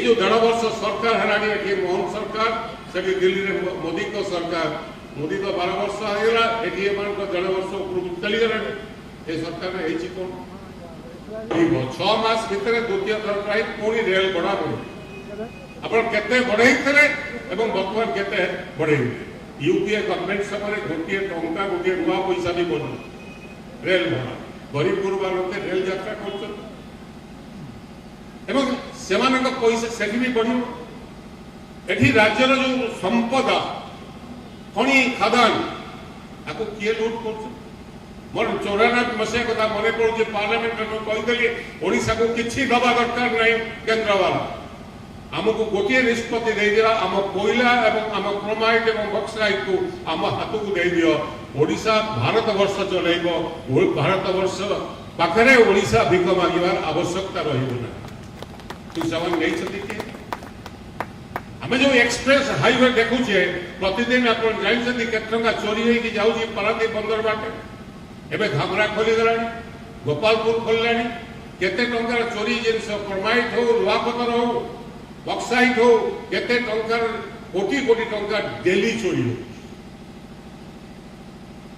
जो 1.5 वर्ष सरकार है मोहन सरकार से दिल्ली में मोदी को सरकार मोदी तो 12 वर्ष आगला एटी एम 1.5 वर्ष ऊपर चली गला ए सरकार में एची कोन 6 मास भीतर द्वितीय थर प्राइस पूरी रेल बढ़ा बढ़ी अपन केते बढ़ाई थले एवं वर्तमान केते बढ़ाई यूपीए गवर्नमेंट समय गोटे टंका गोटे नुआ पैसा भी बन रेल भड़ा गरीब गुरुबा लोक रेल यात्रा कर पैसा से भी बढ़ एठी राज्यर जो संपदा खनि खादान आपको किए लूट कर मोर 94 मसीहा कथा मन पड़े पार्लियामेंट में कहीदेली ओडिशा को किसी दबा दरकार नहीं केंद्र वाला आमको गोटे निष्पत्ति दे दिया आम कोयला एवं आम क्रोमाइट एवं बक्साइट को आम हाथ को दे दियो ओडिशा भारत वर्ष चलेबो भारत वर्ष पाखरे ओडिशा भिक मागिबार आवश्यकता रहिबो नहीं छथि आम जो एक्सप्रेस हाईवे देखुचे प्रतिदिन आप जानते केतंगा चोरी होगी जाऊँगी पारादीप बंदर बाटे एवं घाघरा खोली गला गोपालपुर खोल केते टंकार चोरी जिनस क्रोमाइट हो लुहापतर हो बक्साइट हो केते टंकार कोटी कोटी टंका डेली चोरी हो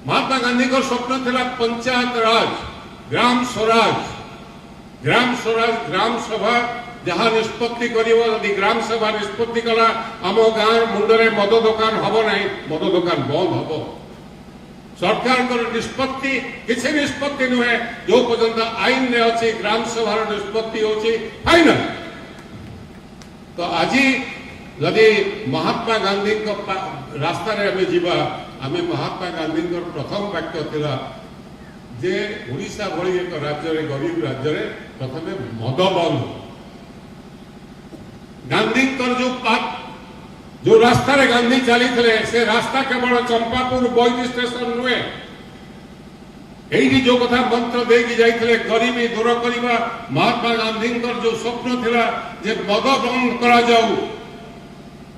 महात्मा गांधी को स्वप्न था पंचायत राज ग्राम स्वराज ग्राम सभा जहाँ निष्पत्ति करी ग्राम सभा निष्पत्ति कला आम गाँव मुंडरे मद दुकान हम ना मद दुकान बंद हम सरकार निष्पत्ति किसी निष्पत्ति नुहे जो पर्यंत आईन ने अच्छी ग्राम सभा निष्पत्ति होची फाइनल तो आज यदि महात्मा गांधी रास्ता रे हमें जीवा आम महात्मा गांधी प्रथम वाक्य थिला जे ओडिशा भली एक राज्य गरीब राज्य प्रथम मद बंद गांधी जो रास्ता रे गांधी चली से रास्ता केवल चंपापुर बॉयज स्टेशन नुहे यही जो कथा मंत्र देकी जाइए गरीबी दूर करवा महात्मा गांधी जो स्वप्न थिला जे मद बंद करा जाऊ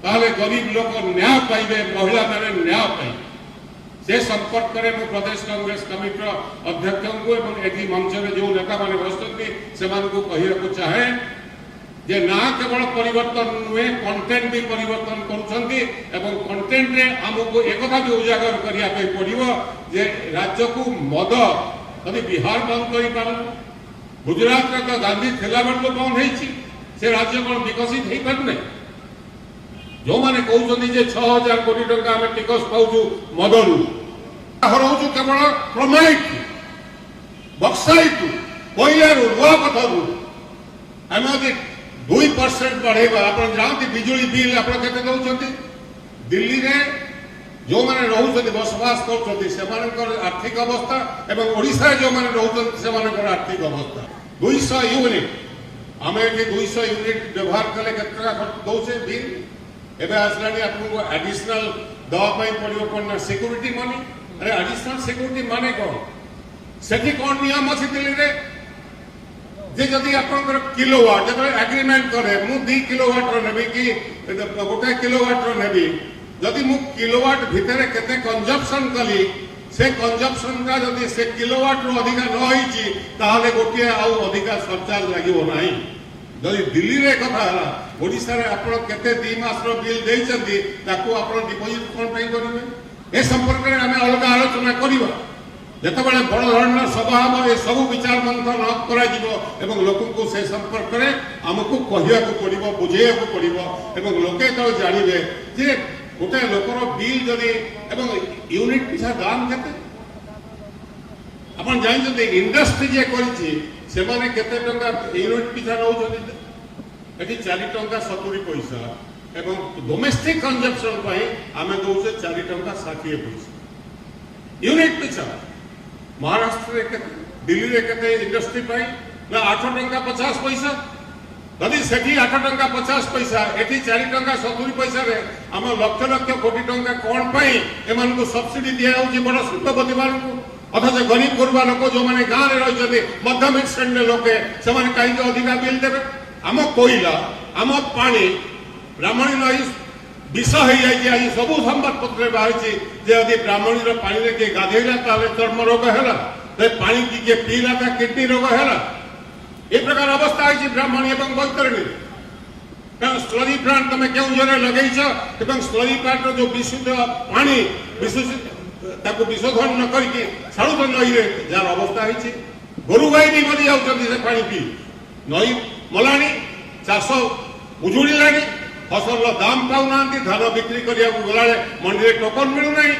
ताले गरीब लोक न्याय पाइबे महिला माने न्याय पाइबे से संपर्क में मु प्रदेश कांग्रेस कमिटी अध्यक्ष को एवं एठी मंच में जो नेता माने बसती से कहू चाहे जे ना केवल परिवर्तन नुहे कंटेंट भी परिवर्तन करुछंती कंटेंट रे हमको एक भी उजागर करिया पे पड़िबो जे राज्य को मद यदि बिहार बंद करि पारन गुजरात रे तो गांधी थिला बेल बंद हेछि से राज्य कोन विकसित हेइ पारने जो माने कहउछंती जे 6000 कोटी टंका हम टिकस पाउछु मदरु हरउछु केवल क्रोमाइट बक्साइट कोयलारू लुहापथरू हम 2% बढ़ेगा आप जानते बिजुली बिल आप दिल्ली में जो मैंने रोचे बसवास कर आर्थिक अवस्था एवं ओडिशा जो मैंने रोचे आर्थिक अवस्था 200 यूनिट आम ये 200 यूनिट व्यवहार कले दौचे बिल एवं आसला आपको एडिशनल दवाई पड़ो कौन सिक्यूरीटी मनी अरे एडिशनल सिक्यूरीटी माने कौन से कौन नियम अच्छी दिल्ली में जे जदि आपनकर किलोवाट जब एग्रीमेंट करे मु 2 किलोवाट रो नेबी कि गोटे किलोवाट रो नेबी जदि मु किलोवाट भितरे केते कंजप्शन कली से कंजप्शन का जदि से किलोवाट रो अधिका न होईची ताले गोटे आउ अधिका सरचार्ज लागिवो नाही जदि दिल्ली रे कथा हला ओडिसा रे आपन केते 2 मास रो बिल देइचंती ताको आपन डिपोजिट कोन पई करिवे ए संपर्क रे हमें अलग आलोचना करिवा जितेबाला बड़ धरण सभा हम ये सब विचार मंथन कर लोक से संपर्क में आमको कहवाक पड़ो बुझेक पड़ो लोके तो जानवे जे गोटे लोकर बिल जदि यूनिट पिछा दाम के आप जानते इंडस्ट्री जे करते यूनिट पिछा नौ 4 टंका 70 पैसा एवं डोमेस्टिक कंजप्शन आम दौचे 4 टंका 60 पैसा यूनिट पिछा महाराष्ट्र दिल्ली रे केते इंडस्ट्री पाई ना 8 टंका 50 पैसा यदि सेठी 8 टंका 50 पैसा एठी 4 टंका 70 पैसा रे हम लक्ष लक्ष कोटी टंका कोन पाई एमान को सब्सिडी दिया होची बड़ सुतपति मान को अथच गरीब गुरबा लोक जो माने गां रे रहजते मध्यम श्रेणी लोके से माने काई अधिका बिल देबे हम कोयला हम पानी ब्राह्मणी नई विष हो जाए आज सब संवाद पत्र बाहरी यदि ब्राह्मणी पानी किए गाधेला चर्म रोग है पानी किए पीला किडनी रोग है ये प्रकार अवस्था है ब्राह्मणी और बैतरणी ସ୍ଲରି ପ୍ଲାଣ୍ଟ ତମେ କେଉଁଝରରେ ଲଗେଇଛ ଏବଂ ସ୍ଲରି ପ୍ଲାଣ୍ଟର ଯୋଉ ବିଶୁଦ୍ଧ ପାଣି ତାକୁ ବିଶୋଧନ ନ କରିକି ଛାଡୁଛ ନଈରେ, ଯାହାର ଅବସ୍ଥା ହେଇଛି ଗୋରୁ ଗାଈ ବି ମରି ଯାଉଛନ୍ତି ସେ ପାଣି ପିଇ। ନଈ ମଲାଣି, ଚାଷ ଉଜୁଡ଼ିଲାଣି, ଫସଲର ଦାମ ପାଉନାହାନ୍ତି, ଧାନ ବିକ୍ରି କରିବାକୁ ଗଲାବେଳେ ମଣ୍ଡିରେ ଟୋକନ ମିଳୁନାହିଁ।